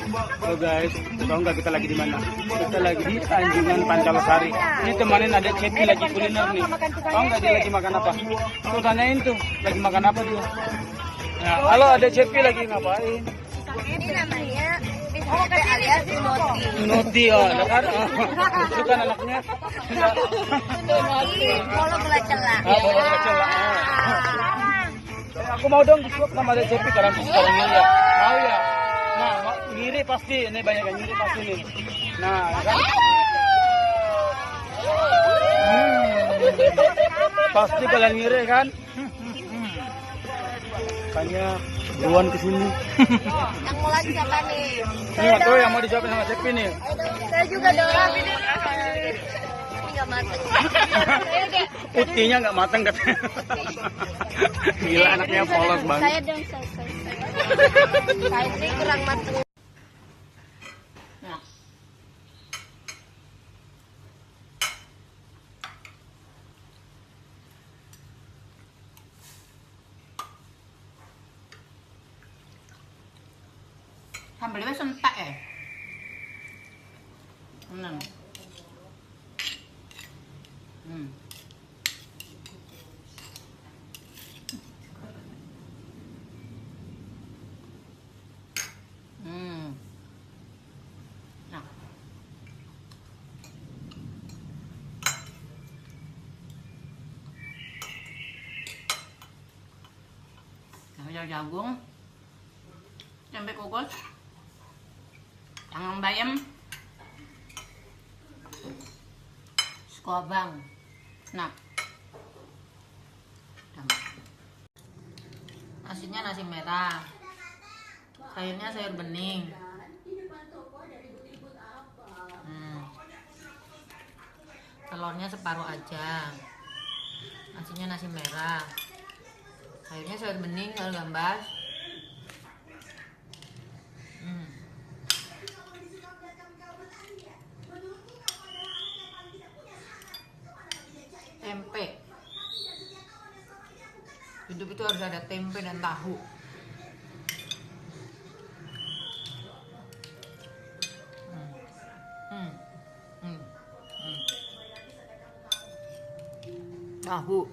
Halo guys, tahu nggak kita lagi di mana? Kita lagi di Tanjungan Pancalasari. Ini temenin ada Cepi lagi kuliner nih. Tahu nggak dia lagi makan apa? Tuh tanyain tuh, lagi makan apa dia? Nah, halo ada Cepi lagi ngapain? Ini namanya Bismete alias Noti. Noti, oh, kan? Itu kan anaknya. Noti, bolo bola celak. Bola kecil. Aku mau dong disuap sama ada Cepi sekarang ya. Mau ya? Nah, ngiri pasti. Ini banyak yang ngiri pasti nih. Nah, kan? Pasti kalian ngiri kan? Makanya buruan kesini. Yang mau lagi siapa nih? Ini waktu yang mau dijawabin sama Cepi nih. Saya juga dong. Ini nggak mateng. Putihnya nggak mateng katanya. Gila anaknya polos banget. Saya dong, saya. Saya ini kurang mateng. Nah. Sambelnya sentak ya? Menang. Nah. Sayur jagung, tempe kukus, jangan bayam, skobang. Nah, nasinya nasi merah, sayurnya sayur bening. Telurnya separuh aja, nasinya nasi merah, sayurnya sayur bening, sayur gambas. Tempe. Hidup itu harus ada tempe dan tahu. Tahu.